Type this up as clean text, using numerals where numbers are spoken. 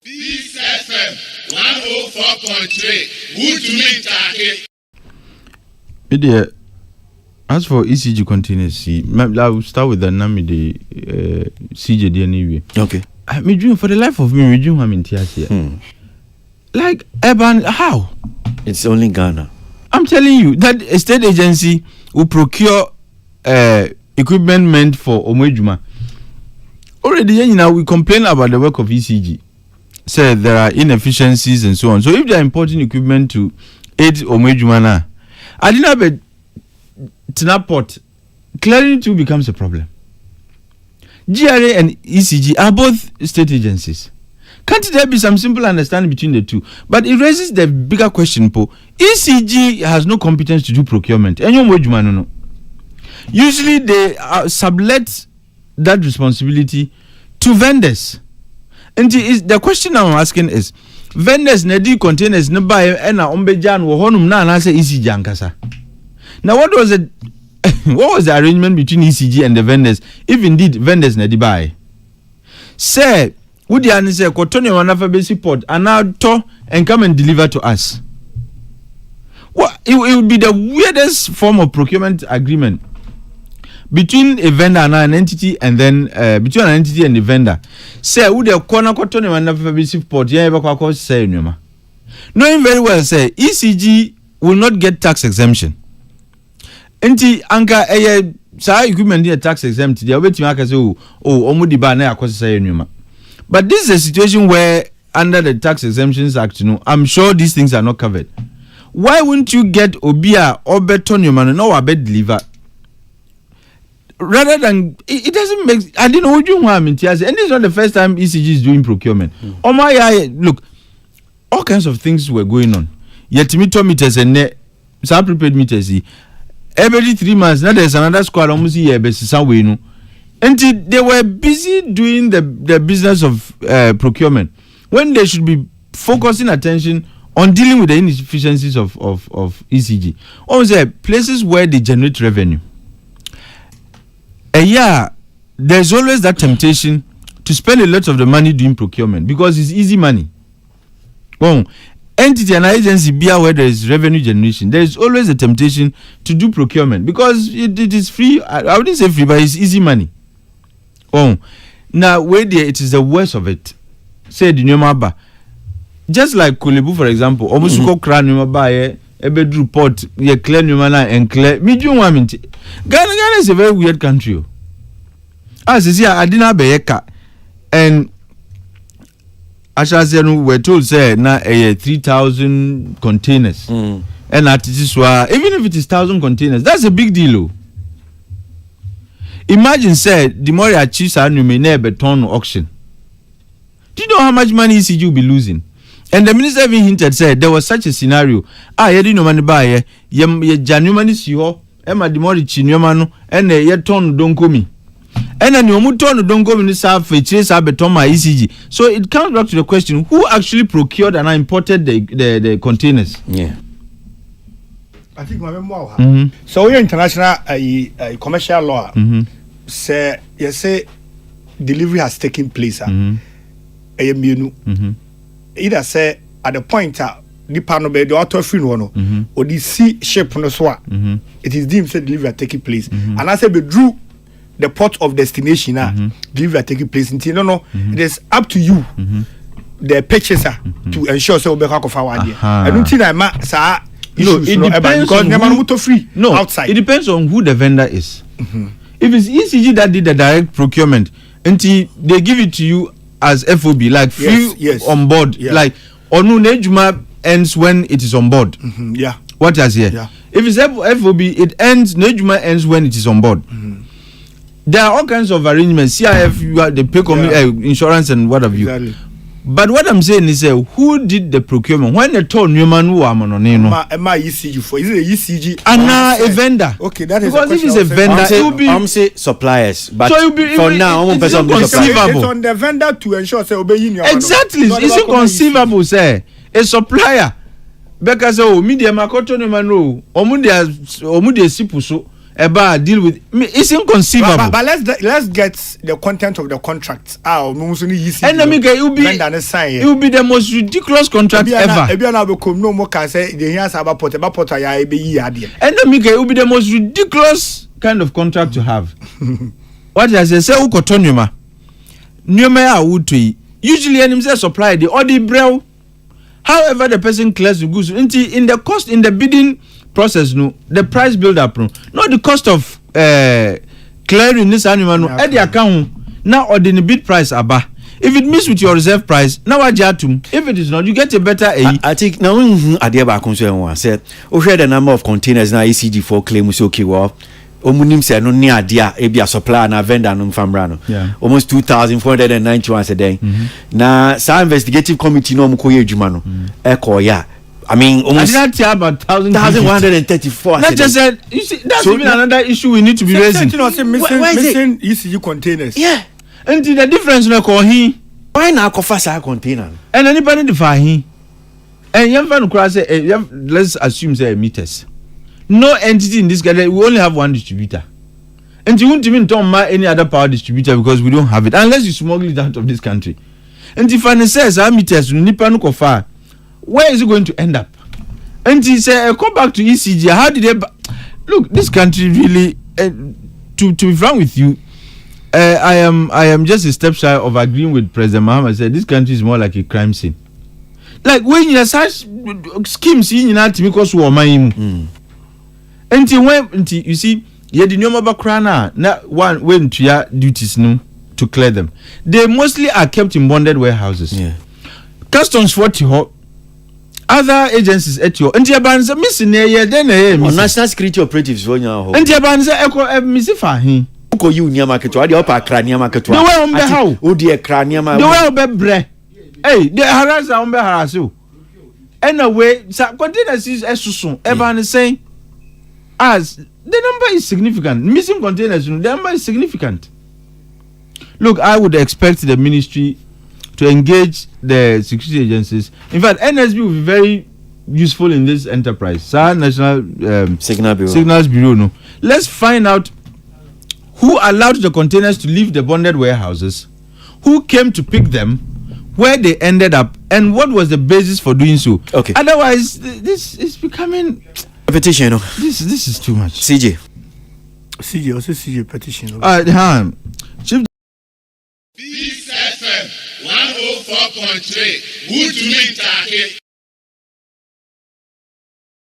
Peace FM 104.3. Good to meet you. As for ECG continuously, I will start with the name of the CJD anyway. Okay. Me dream for the life of me, dream I'm in tears here. Like Eban, how? It's only Ghana. I'm telling you that a state agency will procure equipment meant for Omejuma. Already, you know, we complain about the work of ECG. Say there are inefficiencies and so on. So if they are importing equipment to aid Omejuma now, I didn't have a Tinaport. Clearing too becomes a problem. GRA and ECG are both state agencies. Can't there be some simple understanding between the two? But it raises the bigger question, Po. ECG has no competence to do procurement. Usually they sublet that responsibility to vendors. And the question I'm asking is, vendors need containers nearby and ombejan wo honum na na say ECG ankasa. Now what was the arrangement between ECG and the vendors, if indeed vendors need buy? Say would the answer say kotonyo wanafa basic port and now to and come and deliver to us? What it would be the weirdest form of procurement agreement between a vendor and an entity, and then between an entity and the vendor. Say would the corner kotonyo wanafa basic port yeah ever say nyoma. Knowing very well say ECG will not get tax exemption. Enti anka sa equipment dey tax exempt dey obetimi aka say omudi ba na akoso say enuma. But this is a situation where under the Tax Exemptions Act, I'm sure these things are not covered. Why wouldn't you get obia or beton your man no abed deliver? Rather than it doesn't make I didn't know what you want and this is not the first time ECG is doing procurement. Oh my look, all kinds of things were going on. Yet meters and some prepaid meters. Every 3 months, now there's another squad almost here, but somewhere, and they were busy doing the business of procurement when they should be focusing attention on dealing with the inefficiencies of ECG. Also, places where they generate revenue. There's always that temptation to spend a lot of the money doing procurement because it's easy money. Entity and agency beer where there is revenue generation, there is always a temptation to do procurement because it is free. I wouldn't say free, but it's easy money. Now where there it is the worst of it. Say the Nyomaba. Just like Kulebu, for example, almost go cran Nyomaba, Ebedru port, ye clear Nyomana and clear. Ghana is a very weird country. As is here, I didn't have and Asha we're told say na 3,000 containers. And at this one, even if it is 1,000 containers, that's a big deal. Imagine say the more you achieve you may never turn auction. Do you know how much money ECG will be losing? And the minister even hinted said there was such a scenario. You didn't know money buy ye January si ho Emma the more chinyomano and ye turn don't come. And then you don't go in this ECG. So it comes back to the question: who actually procured and imported the containers? Yeah, I think my memoir. So we international commercial law say you say delivery has taken place. Either say at the point the panel be the auto free one or the sea ship no so it is deemed say delivery has taken place, and I say be drew the port of destination delivery taking place in it is up to you the purchaser to ensure so be of our idea. I don't think I it depends on free outside. It depends on who the vendor is. If it's ECG that did the direct procurement until they give it to you as FOB like free on board like Onu Nejuma ends when it is on board. What has here? If it's FOB it ends Nejuma ends when it is on board. There are all kinds of arrangements. CIF, you are the pay insurance and what have you. Exactly. But what I'm saying is, who did the procurement? When they told Newman who am on ECG for is it ECG? A vendor. Okay, that is because if it's a vendor, it will be. I'm say suppliers, but so be, for now, it's inconceivable. It's on the vendor to ensure say obeying. Exactly, it's inconceivable. Say a supplier because media makoto Newman omudia sipuso. Eba deal with. It's inconceivable. But let's get the content of the contract. And it will be the most ridiculous contract ever. And it will be the most ridiculous kind of contract to have. What I say ukotonuma. Nyoma awutui. Usually enim say supply the odi brew. However the person clears the goods in the cost in the bidding process no the price build up no not the cost of clearing this animal no at the account now or the bid price aba if it meets with your reserve price now ajatum if it is not you get a better I think now adie ba konso one say o share the number of containers na ECG for claim so okay well omunim say no ni adie e bia supplier na vendor no famra no almost 2491 a day na sa investigative committee no mo koye adwuma no e ko ya I mean, almost I didn't about 1,134. Not just said, you see, that's so even another issue we need to be raising. Missing ECG containers. Yeah. And the difference no call he. Why not cover container? And anybody define he. And young fan cross say, let's assume say meters. No entity in this country. We only have one distributor. And you won't even talk about any other power distributor because we don't have it unless you smuggle it out of this country. And if I says our meters, nipa no kofa. Where is it going to end up? And he said, come back to ECG. How did they look? This country really. To be frank with you, I am just a step shy of agreeing with President Muhammad. Said this country is more like a crime scene. Like when you have such schemes, you know, to make us woman. Until you see, you had the number of crana. Not one when to your duties no to clear them. They mostly are kept in bonded warehouses. Yeah. Customs 40 other agencies at your and Japan's missing then national security operatives when you and Japan's echo missing for him. Uko you near market or the upper crania market. The way on the how? Oh dear crania. The way on the bre. Hey, the harass on the harass. Anyway, containers is soon. Everyone is saying as the number is significant. Missing containers, the number is significant. Look, I would expect the ministry to engage the security agencies. In fact, NSB will be very useful in this enterprise. National Signals Bureau. No, let's find out who allowed the containers to leave the bonded warehouses, who came to pick them, where they ended up, and what was the basis for doing so. Okay. Otherwise, this is becoming petition. No? This is too much. CJ also CJ petition. Chief. This FM 104.3. Good to meet you.